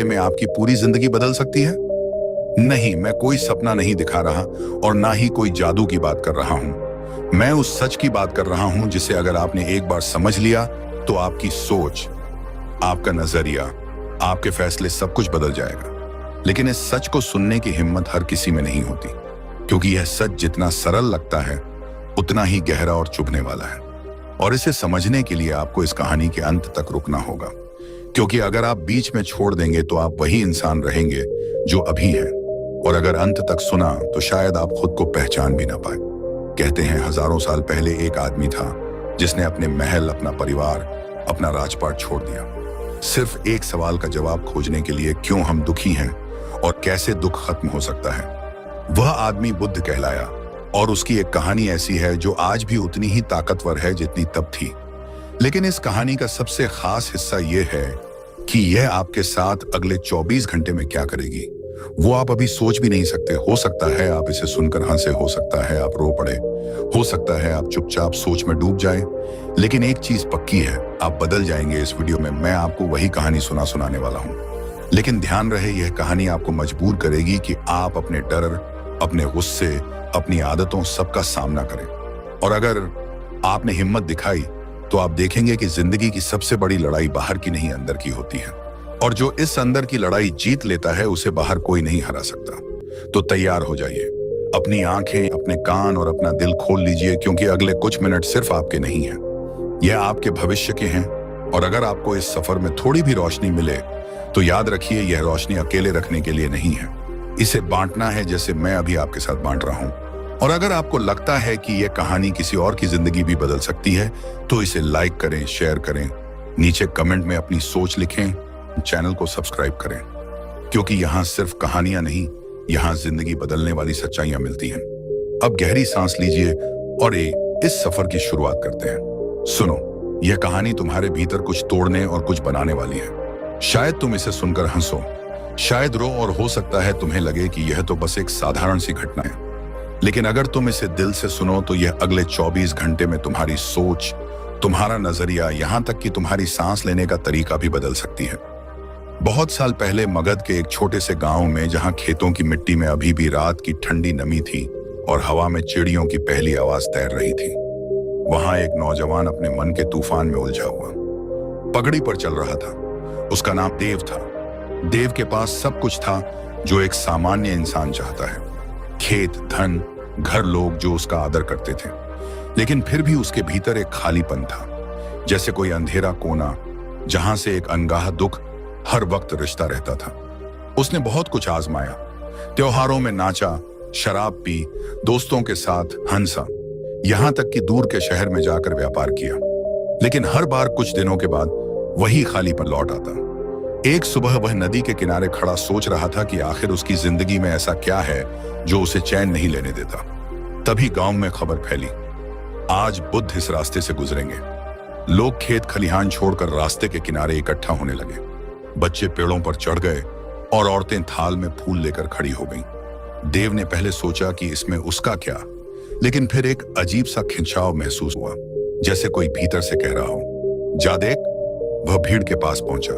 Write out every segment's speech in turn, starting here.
में आपकी पूरी जिंदगी बदल सकती है? नहीं, मैं कोई सपना नहीं दिखा रहा और ना ही कोई जादू की बात कर रहा हूं। मैं उस सच की बात कर रहा हूं जिसे अगर आपने एक बार समझ लिया तो आपकी सोच, आपका नजरिया, आपके फैसले सब कुछ बदल जाएगा। लेकिन इस सच को सुनने की हिम्मत हर किसी में नहीं होती, क्योंकि यह सच जितना सरल लगता है उतना ही गहरा और चुभने वाला है। और इसे समझने के लिए आपको इस कहानी के अंत तक रुकना होगा, क्योंकि अगर आप बीच में छोड़ देंगे तो आप वही इंसान रहेंगे जो अभी हैं। और अगर अंत तक सुना तो शायद आप खुद को पहचान भी ना पाए। कहते हैं हजारों साल पहले एक आदमी था जिसने अपने महल, अपना परिवार, अपना राजपाट छोड़ दिया, सिर्फ एक सवाल का जवाब खोजने के लिए, क्यों हम दुखी हैं और कैसे दुख खत्म हो सकता है। वह आदमी बुद्ध कहलाया और उसकी एक कहानी ऐसी है जो आज भी उतनी ही ताकतवर है जितनी तब थी। लेकिन इस कहानी का सबसे खास हिस्सा यह है कि यह आपके साथ अगले 24 घंटे में क्या करेगी, वो आप अभी सोच भी नहीं सकते। हो सकता है आप इसे सुनकर हंसे, हो सकता है आप रो पड़े, हो सकता है आप चुपचाप सोच में डूब जाए। लेकिन एक चीज पक्की है, आप बदल जाएंगे। इस वीडियो में मैं आपको वही कहानी सुनाने वाला हूँ। लेकिन ध्यान रहे, यह कहानी आपको मजबूर करेगी कि आप अपने डर, अपने गुस्से, अपनी आदतों सबका सामना करें। और अगर आपने हिम्मत दिखाई तो आप देखेंगे कि जिंदगी की सबसे बड़ी लड़ाई बाहर की नहीं, अंदर की होती है। और जो इस अंदर की लड़ाई जीत लेता है उसे बाहर कोई नहीं हरा सकता। तो तैयार हो जाइए, अपनी आंखें, अपने कान और अपना दिल खोल लीजिए, क्योंकि अगले कुछ मिनट सिर्फ आपके नहीं हैं, यह आपके भविष्य के हैं। और अगर आपको इस सफर में थोड़ी भी रोशनी मिले तो याद रखिए, यह रोशनी अकेले रखने के लिए नहीं है, इसे बांटना है, जैसे मैं अभी आपके साथ बांट रहा हूं। और अगर आपको लगता है कि यह कहानी किसी और की जिंदगी भी बदल सकती है तो इसे लाइक करें, शेयर करें, नीचे कमेंट में अपनी सोच लिखें, चैनल को सब्सक्राइब करें, क्योंकि यहां सिर्फ कहानियां नहीं, यहां जिंदगी बदलने वाली सच्चाइयां मिलती हैं। अब गहरी सांस लीजिए और इस सफर की शुरुआत करते हैं। सुनो, यह कहानी तुम्हारे भीतर कुछ तोड़ने और कुछ बनाने वाली है। शायद तुम इसे सुनकर हंसो, शायद रो, और हो सकता है तुम्हें लगे कि यह तो बस एक साधारण सी घटना है। लेकिन अगर तुम इसे दिल से सुनो तो यह अगले 24 घंटे में तुम्हारी सोच, तुम्हारा नजरिया, यहां तक कि तुम्हारी सांस लेने का तरीका भी बदल सकती है। बहुत साल पहले मगध के एक छोटे से गांव में, जहां खेतों की मिट्टी में अभी भी रात की ठंडी नमी थी और हवा में चिड़ियों की पहली आवाज तैर रही थी, वहां एक नौजवान अपने मन के तूफान में उलझा हुआ पगड़ी पर चल रहा था। उसका नाम देव था। देव के पास सब कुछ था जो एक सामान्य इंसान चाहता है, खेत, धन, घर, लोग जो उसका आदर करते थे। लेकिन फिर भी उसके भीतर एक खालीपन था, जैसे कोई अंधेरा कोना जहां से एक अनगाह दुख हर वक्त रिश्ता रहता था। उसने बहुत कुछ आजमाया, त्योहारों में नाचा, शराब पी, दोस्तों के साथ हंसा, यहां तक कि दूर के शहर में जाकर व्यापार किया। लेकिन हर बार कुछ दिनों के बाद वही खालीपन लौट आता। एक सुबह वह नदी के किनारे खड़ा सोच रहा था कि आखिर उसकी जिंदगी में ऐसा क्या है जो उसे चैन नहीं लेने देता। तभी गांव में खबर फैली, आज बुद्ध इस रास्ते से गुजरेंगे। लोग खेत खलिहान छोड़कर रास्ते के किनारे इकट्ठा होने लगे। बच्चे पेड़ों पर चढ़ गए और औरतें थाल में फूल लेकर खड़ी हो गईं। देव ने पहले सोचा कि इसमें उसका क्या, लेकिन फिर एक अजीब सा खिंचाव महसूस हुआ, जैसे कोई भीतर से कह रहा हो, जा देख। वह भीड़ के पास पहुंचा।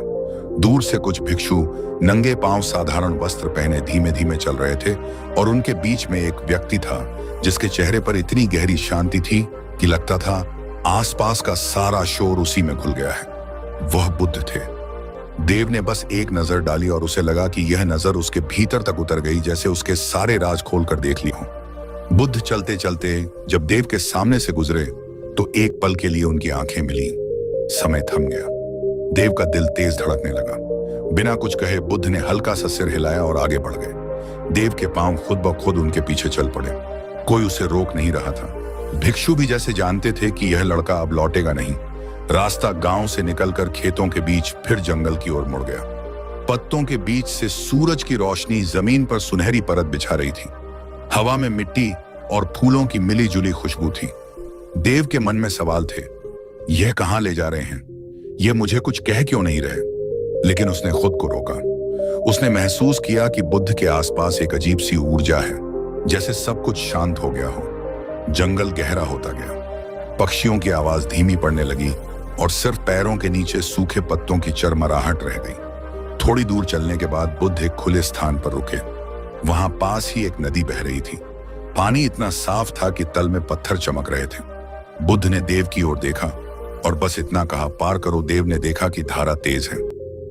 दूर से कुछ भिक्षु नंगे पांव, साधारण वस्त्र पहने, धीमे धीमे चल रहे थे और उनके बीच में एक व्यक्ति था जिसके चेहरे पर इतनी गहरी शांति थी कि लगता था आसपास का सारा शोर उसी में घुल गया है। वह बुद्ध थे। देव ने बस एक नजर डाली और उसे लगा कि यह नजर उसके भीतर तक उतर गई, जैसे उसके सारे राज खोलकर देख लिए हों। बुद्ध चलते चलते जब देव के सामने से गुजरे तो एक पल के लिए उनकी आंखें मिली। समय थम गया। देव का दिल तेज धड़कने लगा। बिना कुछ कहे बुद्ध ने हल्का सा सिर हिलाया और आगे बढ़ गए। देव के पांव खुद ब खुद उनके पीछे चल पड़े। कोई उसे रोक नहीं रहा था। भिक्षु भी जैसे जानते थे कि यह लड़का अब लौटेगा नहीं। रास्ता गांव से निकलकर खेतों के बीच फिर जंगल की ओर मुड़ गया। पत्तों के बीच से सूरज की रोशनी जमीन पर सुनहरी परत बिछा रही थी। हवा में मिट्टी और फूलों की मिली जुली खुशबू थी। देव के मन में सवाल थे, यह कहां ले जा रहे हैं? यह मुझे कुछ कह क्यों नहीं रहे? लेकिन उसने खुद को रोका। उसने महसूस किया कि बुद्ध के आसपास एक अजीब सी ऊर्जा है, जैसे सब कुछ शांत हो गया हो। जंगल गहरा होता गया। पक्षियों की आवाज धीमी पड़ने लगी और सिर्फ पैरों के नीचे सूखे पत्तों की चरमराहट रह गई। थोड़ी दूर चलने के बाद बुद्ध एक खुले स्थान पर रुके। वहां पास ही एक नदी बह रही थी। पानी इतना साफ था कि तल में पत्थर चमक रहे थे। बुद्ध ने देव की ओर देखा और बस इतना कहा, पार करो। देव ने देखा कि धारा तेज है।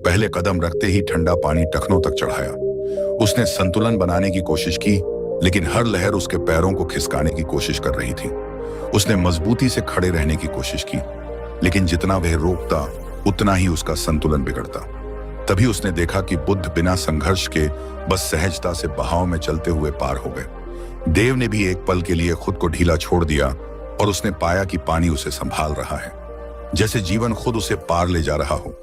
पहले कदम रखते ही ठंडा पानी टखनों तक चढ़ाया। उसने संतुलन बनाने की कोशिश की, लेकिन हर लहर उसके पैरों को खिसकाने की कोशिश कर रही थी। उसने मजबूती से खड़े रहने की कोशिश की, लेकिन जितना वह रोकता उतना ही उसका संतुलन बिगड़ता। तभी उसने देखा कि बुद्ध बिना संघर्ष के बस सहजता से बहाव में चलते हुए पार हो गए। देव ने भी एक पल के लिए खुद को ढीला छोड़ दिया और उसने पाया कि पानी उसे संभाल रहा है, जैसे जीवन खुद उसे पार ले जा रहा हो।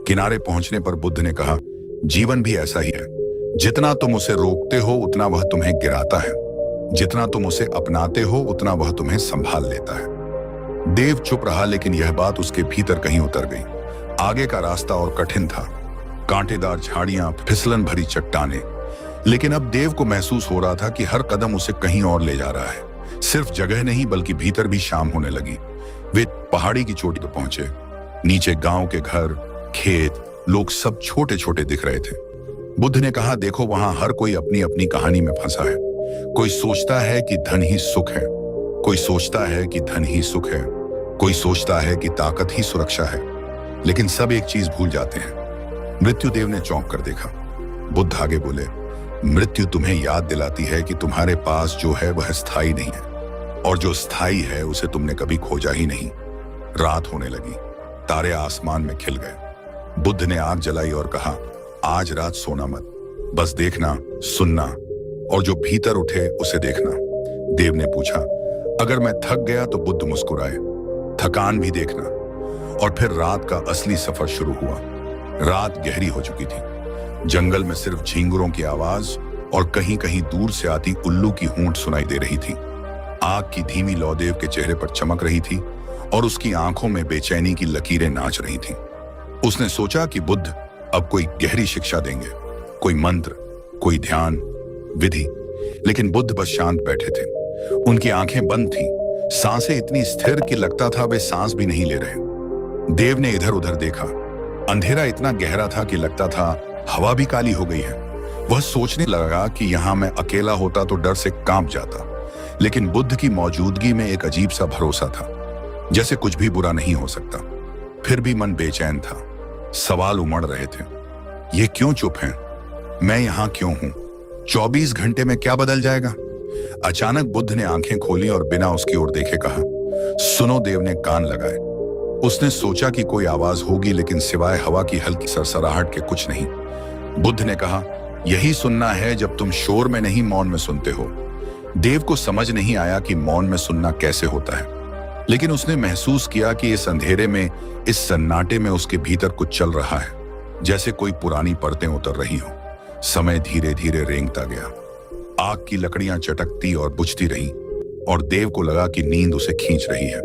किनारे पहुंचने पर बुद्ध ने कहा, जीवन भी ऐसा ही है। जितना तुम उसे रोकते हो उतना वह तुम्हें गिराता है, जितना तुम उसे अपनाते हो उतना वह तुम्हें संभाल लेता है। देव चुप रहा, लेकिन यह बात उसके भीतर कहीं उतर गई। आगे का रास्ता और कठिन था, कांटेदार झाड़ियां, फिसलन भरी चट्टानें। लेकिन अब देव को महसूस हो रहा था कि हर कदम उसे कहीं और ले जा रहा है। सिर्फ जगह नहीं बल्कि भीतर भी शाम होने लगी। वे पहाड़ी की चोटी पर पहुंचे। नीचे गांव के घर, खेत, लोग सब छोटे छोटे दिख रहे थे। बुद्ध ने कहा, देखो वहां हर कोई अपनी अपनी कहानी में फंसा है। कोई सोचता है कि धन ही सुख है, कोई सोचता है कि धन ही सुख है, कोई सोचता है कि ताकत ही सुरक्षा है, लेकिन सब एक चीज भूल जाते हैं, मृत्यु। देव ने चौंक कर देखा। बुद्ध आगे बोले, मृत्यु तुम्हें याद दिलाती है कि तुम्हारे पास जो है वह स्थायी नहीं है, और जो स्थायी है उसे तुमने कभी खोजा ही नहीं। रात होने लगी, तारे आसमान में खिल गए। बुद्ध ने आग जलाई और कहा, आज रात सोना मत, बस देखना, सुनना, और जो भीतर उठे उसे देखना। देव ने पूछा, अगर मैं थक गया? तो बुद्ध मुस्कुराए, थकान भी देखना। और फिर रात का असली सफर शुरू हुआ। रात गहरी हो चुकी थी। जंगल में सिर्फ झींगुरों की आवाज और कहीं कहीं दूर से आती उल्लू की हूंट सुनाई दे रही थी। आग की धीमी लौ देव के चेहरे पर चमक रही थी और उसकी आंखों में बेचैनी की लकीरें नाच रही थीं। उसने सोचा कि बुद्ध अब कोई गहरी शिक्षा देंगे, कोई मंत्र, कोई ध्यान, विधि। लेकिन बुद्ध बस शांत बैठे थे। उनकी आंखें बंद थीं, सांसें इतनी स्थिर कि लगता था वे सांस भी नहीं ले रहे। देव ने इधर उधर देखा। अंधेरा इतना गहरा था कि लगता था हवा भी काली हो गई है। वह सोचने लगा कि यहां मैं अकेला होता तो डर से कांप जाता, लेकिन बुद्ध की मौजूदगी में एक अजीब सा भरोसा था, जैसे कुछ भी बुरा नहीं हो सकता। फिर भी मन बेचैन था। सवाल उमड़ रहे थे, ये क्यों चुप हैं? मैं यहां क्यों हूं? 24 घंटे में क्या बदल जाएगा? अचानक बुद्ध ने आंखें खोली और बिना उसकी ओर देखे कहा, सुनो। देव ने कान लगाए। उसने सोचा कि कोई आवाज होगी, लेकिन सिवाय हवा की हल्की सरसराहट के कुछ नहीं। बुद्ध ने कहा, यही सुनना है जब तुम शोर में नहीं मौन में सुनते हो। देव को समझ नहीं आया कि मौन में सुनना कैसे होता है, लेकिन उसने महसूस किया कि इस अंधेरे में, इस सन्नाटे में उसके भीतर कुछ चल रहा है, जैसे कोई पुरानी परतें उतर रही हो। समय धीरे धीरे रेंगता गया। आग की लकड़ियां चटकती और बुझती रहीं और देव को लगा कि नींद उसे खींच रही है।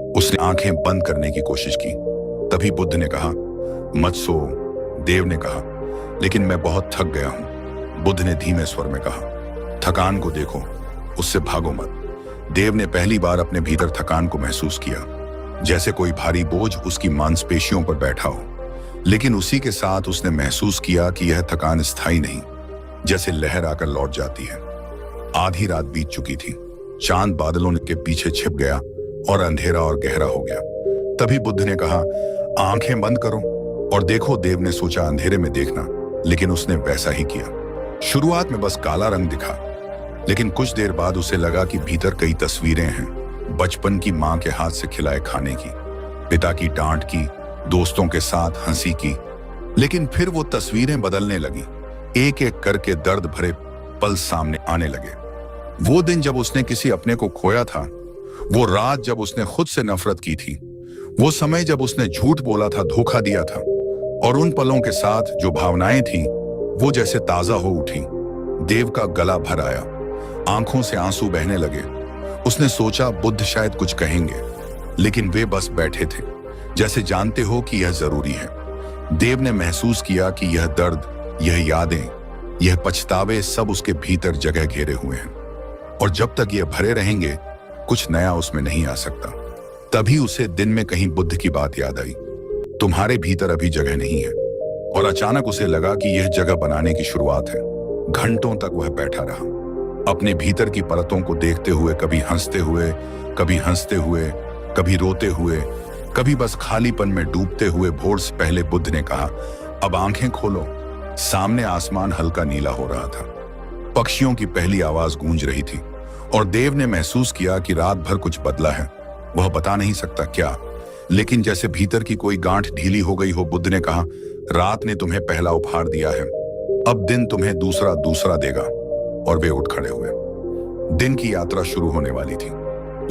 उसने आंखें बंद करने की कोशिश की। तभी बुद्ध ने कहा, मत सो। देव ने कहा, लेकिन मैं बहुत थक गया हूं। बुद्ध ने धीमे स्वर में कहा, थकान को देखो, उससे भागो मत। देव ने पहली बार अपने भीतर थकान को महसूस किया, जैसे कोई भारी बोझ उसकी मांसपेशियों पर बैठा हो। लेकिन उसी के साथ उसने महसूस किया कि यह थकान स्थायी नहीं, जैसे लहर आकर लौट जाती है। आधी रात बीत चुकी थी। चांद बादलों के पीछे छिप गया और अंधेरा और गहरा हो गया। तभी बुद्ध ने कहा, आंखें बंद करो और देखो। देव ने सोचा अंधेरे में देखना, लेकिन उसने वैसा ही किया। शुरुआत में बस काला रंग दिखा, लेकिन कुछ देर बाद उसे लगा कि भीतर कई तस्वीरें हैं। बचपन की मां के हाथ से खिलाए खाने की, पिता की डांट की, दोस्तों के साथ हंसी की। लेकिन फिर वो तस्वीरें बदलने लगी। एक एक करके दर्द भरे पल सामने आने लगे। वो दिन जब उसने किसी अपने को खोया था, वो रात जब उसने खुद से नफरत की थी, वो समय जब उसने झूठ बोला था, धोखा दिया था। और उन पलों के साथ जो भावनाएं थीं, वो जैसे ताजा हो उठी। देव का गला भर आया, आंखों से आंसू बहने लगे। उसने सोचा बुद्ध शायद कुछ कहेंगे, लेकिन वे बस बैठे थे, जैसे जानते हो कि यह जरूरी है। देव ने महसूस किया कि यह दर्द, यह यादें, यह पछतावे सब उसके भीतर जगह घेरे हुए हैं, और जब तक ये भरे रहेंगे कुछ नया उसमें नहीं आ सकता। तभी उसे दिन में कहीं बुद्ध की बात याद आई, तुम्हारे भीतर अभी जगह नहीं है, और अचानक उसे लगा कि यह जगह बनाने की शुरुआत है। घंटों तक वह बैठा रहा, अपने भीतर की परतों को देखते हुए, कभी हंसते हुए, कभी रोते हुए, कभी बस खालीपन में डूबते हुए। भोर से पहले बुद्ध ने कहा, अब आंखें खोलो। सामने आसमान हल्का नीला हो रहा था, पक्षियों की पहली आवाज गूंज रही थी और देव ने महसूस किया कि रात भर कुछ बदला है। वह बता नहीं सकता क्या, लेकिन जैसे भीतर की कोई गांठ ढीली हो गई हो। बुद्ध ने कहा, रात ने तुम्हें पहला उपहार दिया है, अब दिन तुम्हें दूसरा देगा। और वे उठ खड़े हुए। दिन की यात्रा शुरू होने वाली थी,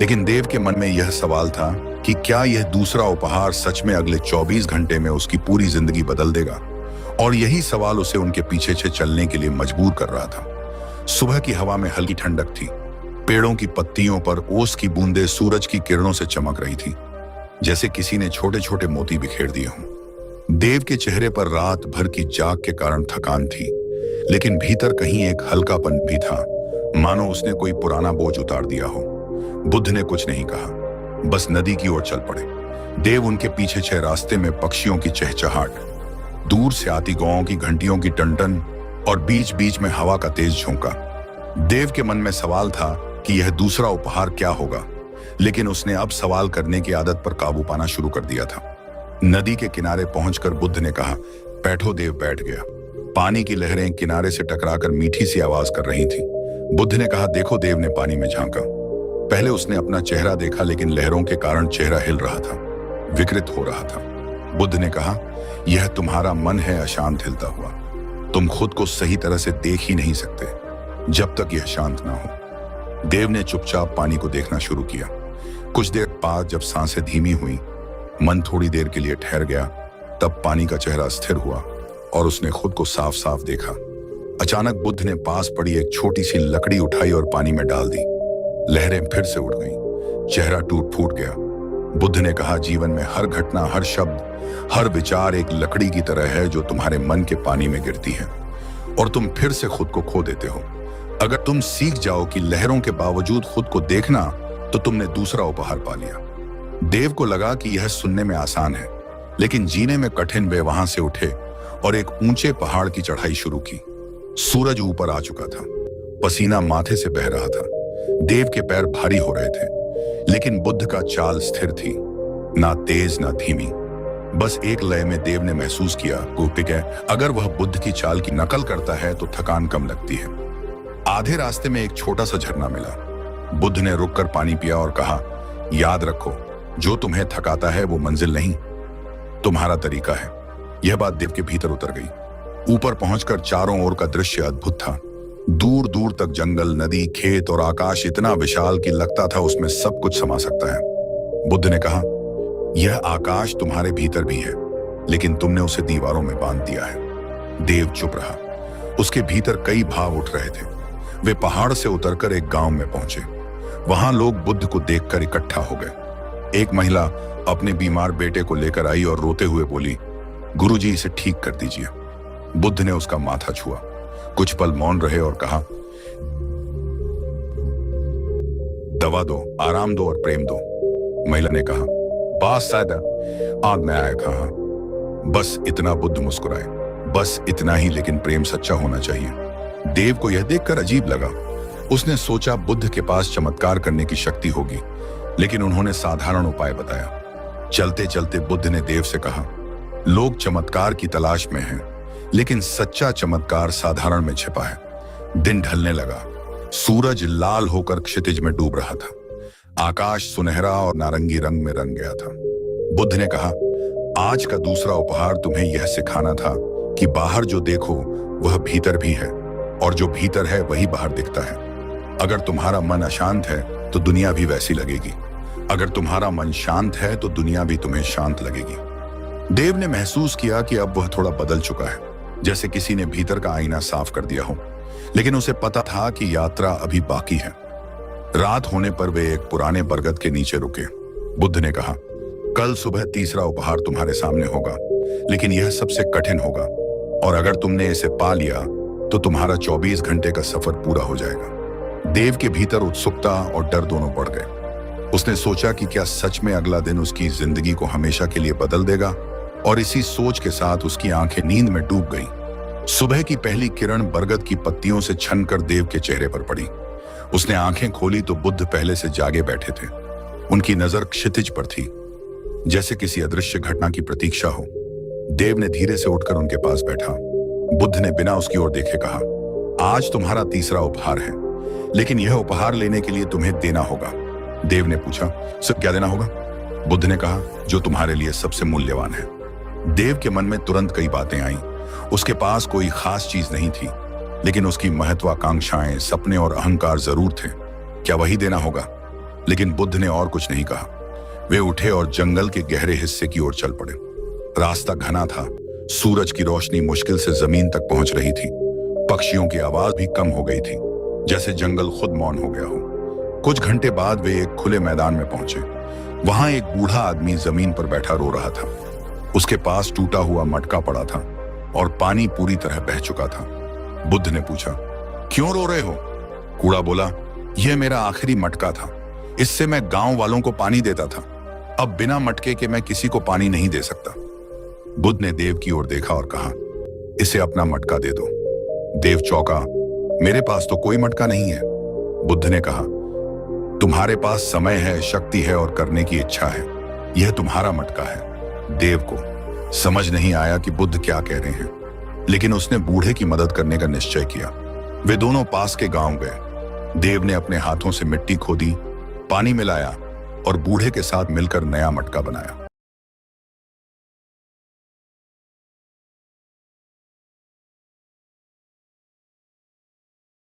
लेकिन देव के मन में यह सवाल था कि क्या यह दूसरा उपहार सच में अगले 24 घंटे में उसकी पूरी जिंदगी बदल देगा। और यही सवाल उसे उनके पीछे चलने के लिए मजबूर कर रहा था। सुबह की हवा में हल्की ठंडक थी, पेड़ों की पत्तियों पर ओस की बूंदें सूरज की किरणों से चमक रही थी, जैसे किसी ने छोटे छोटे मोती बिखेर दिए हों। देव के चेहरे पर रात भर की जाग के कारण थकान थी, लेकिन भीतर कहीं एक हल्कापन भी था, मानो उसने कोई पुराना बोझ उतार दिया हो। बुद्ध ने कुछ नहीं कहा, बस नदी की ओर चल पड़े। देव उनके पीछे रास्ते में पक्षियों की चहचहाट, दूर से आती गांवों की घंटियों की टनटन और बीच बीच में हवा का तेज झोंका। देव के मन में सवाल था कि यह दूसरा उपहार क्या होगा, लेकिन उसने अब सवाल करने की आदत पर काबू पाना शुरू कर दिया था। नदी के किनारे पहुंचकर बुद्ध ने कहा, बैठो। देव बैठ गया। पानी की लहरें किनारे से टकराकर मीठी सी आवाज कर रही थी। बुद्ध ने कहा, देखो। देव ने पानी में झांका। पहले उसने अपना चेहरा देखा, लेकिन लहरों के कारण चेहरा हिल रहा था, विकृत हो रहा था। बुद्ध ने कहा, यह तुम्हारा मन है अशांत हिलता हुआ। तुम खुद को सही तरह से देख ही नहीं सकते जब तक यह शांत ना हो। देव ने चुपचाप पानी को देखना शुरू किया। कुछ देर बाद जब सांसें धीमी हुई, मन थोड़ी देर के लिए ठहर गया, तब पानी का चेहरा स्थिर हुआ और उसने खुद को साफ साफ देखा। अचानक बुद्ध ने पास पड़ी एक छोटी सी लकड़ी उठाई और पानी में डाल दी। लहरें फिर से उड़ गईं, चेहरा टूट फूट गया। बुद्ध ने कहा, जीवन में हर घटना, हर शब्द, हर विचार एक लकड़ी की तरह है जो तुम्हारे मन के पानी में गिरती है और तुम फिर से खुद को खो देते हो। अगर तुम सीख जाओ कि लहरों के बावजूद खुद को देखना, तो तुमने दूसरा उपहार पा लिया। देव को लगा कि यह सुनने में आसान है, लेकिन जीने में कठिन। वे वहां से उठे और एक ऊंचे पहाड़ की चढ़ाई शुरू की। सूरज ऊपर आ चुका था, पसीना माथे से बह रहा था। देव के पैर भारी हो रहे थे, लेकिन बुद्ध का चाल स्थिर थी, ना तेज ना धीमी, बस एक लय में। देव ने महसूस किया अगर वह बुद्ध की चाल की नकल करता है तो थकान कम लगती है। आधे रास्ते में एक छोटा सा झरना मिला। बुद्ध ने रुककर पानी पिया और कहा, याद रखो, जो तुम्हें थकाता है वो मंजिल नहीं, तुम्हारा तरीका है। यह बात देव के भीतर उतर गई। ऊपर पहुंचकर चारों ओर का दृश्य अद्भुत था। दूर दूर तक जंगल, नदी, खेत और आकाश इतना विशाल कि लगता था उसमें सब कुछ समा सकता है। बुद्ध ने कहा, यह आकाश तुम्हारे भीतर भी है, लेकिन तुमने उसे दीवारों में बांध दिया है। देव चुप रहा। उसके भीतर कई भाव उठ रहे थे। वे पहाड़ से उतरकर एक गांव में पहुंचे। वहां लोग बुद्ध को देखकर इकट्ठा हो गए। एक महिला अपने बीमार बेटे को लेकर आई और रोते हुए बोली, गुरुजी, इसे ठीक कर दीजिए। बुद्ध ने उसका माथा छुआ, कुछ पल मौन रहे और कहा, दवा दो, आराम दो और प्रेम दो। महिला ने कहा, बात शायद आग में आया कहा। बस इतना। बुद्ध मुस्कुराए, बस इतना ही, लेकिन प्रेम सच्चा होना चाहिए। देव को यह देखकर अजीब लगा। उसने सोचा बुद्ध के पास चमत्कार करने की शक्ति होगी, लेकिन उन्होंने साधारण उपाय बताया। चलते चलते बुद्ध ने देव से कहा, लोग चमत्कार की तलाश में हैं, लेकिन सच्चा चमत्कार साधारण में छिपा है। दिन ढलने लगा। सूरज लाल होकर क्षितिज में डूब रहा था। आकाश सुनहरा और नारंगी रंग में रंग गया था। बुद्ध ने कहा, आज का दूसरा उपहार तुम्हें यह सिखाना था कि बाहर जो देखो वह भीतर भी है, और जो भीतर है वही बाहर दिखता है। अगर तुम्हारा मन अशांत है तो दुनिया भी वैसी लगेगी। अगर तुम्हारा मन शांत है तो दुनिया भी तुम्हें शांत लगेगी। देव ने महसूस किया कि अब वह थोड़ा बदल चुका है, जैसे किसी ने भीतर का आईना साफ कर दिया हो, लेकिन उसे पता था कि यात्रा अभी बाकी है। रात होने पर वे एक पुराने बरगद के नीचे रुके। बुद्ध ने कहा, कल सुबह तीसरा उपहार तुम्हारे सामने होगा, लेकिन यह सबसे कठिन होगा, और अगर तुमने इसे पा लिया तो तुम्हारा 24 घंटे का सफर पूरा हो जाएगा। देव के भीतर उत्सुकता और डर दोनों बढ़ गए। उसने सोचा कि क्या सच में अगला दिन उसकी जिंदगी को हमेशा के लिए बदल देगा, और इसी सोच के साथ उसकी आंखें नींद में डूब गईं। सुबह की पहली किरण बरगद की पत्तियों से छनकर देव के चेहरे पर पड़ी। उसने आंखें खोली तो बुद्ध पहले से जागे बैठे थे। उनकी नजर क्षितिज पर थी, जैसे किसी अदृश्य घटना की प्रतीक्षा हो। देव ने धीरे से उठकर उनके पास बैठा। बुद्ध ने बिना उसकी ओर देखे कहा, आज तुम्हारा तीसरा उपहार है, लेकिन यह उपहार लेने के लिए तुम्हें देना होगा। देव ने पूछा, सर क्या देना होगा? बुद्ध ने कहा, जो तुम्हारे लिए सबसे मूल्यवान है। देव के मन में तुरंत कई बातें आईं। उसके पास कोई खास चीज नहीं थी, लेकिन उसकी महत्वाकांक्षाएं, सपने और अहंकार जरूर थे। क्या वही देना होगा? लेकिन बुद्ध ने और कुछ नहीं कहा। वे उठे और जंगल के गहरे हिस्से की ओर चल पड़े। रास्ता घना था, सूरज की रोशनी मुश्किल से जमीन तक पहुंच रही थी। पक्षियों की आवाज भी कम हो गई थी, जैसे जंगल खुद मौन हो गया हो। कुछ घंटे बाद वे एक खुले मैदान में पहुंचे। वहां एक बूढ़ा आदमी जमीन पर बैठा रो रहा था। उसके पास टूटा हुआ मटका पड़ा था और पानी पूरी तरह बह चुका था। बुद्ध ने पूछा, क्यों रो रहे हो? कूड़ा बोला, यह मेरा आखिरी मटका था। इससे मैं गांव वालों को पानी देता था। अब बिना मटके के मैं किसी को पानी नहीं दे सकता। बुद्ध ने देव की ओर देखा और कहा, इसे अपना मटका दे दो। देव चौंका, मेरे पास तो कोई मटका नहीं है। बुद्ध ने कहा, तुम्हारे पास समय है, शक्ति है और करने की इच्छा है। यह तुम्हारा मटका है। देव को समझ नहीं आया कि बुद्ध क्या कह रहे हैं, लेकिन उसने बूढ़े की मदद करने का निश्चय किया। वे दोनों पास के गांव गए। देव ने अपने हाथों से मिट्टी खोदी, पानी मिलाया और बूढ़े के साथ मिलकर नया मटका बनाया।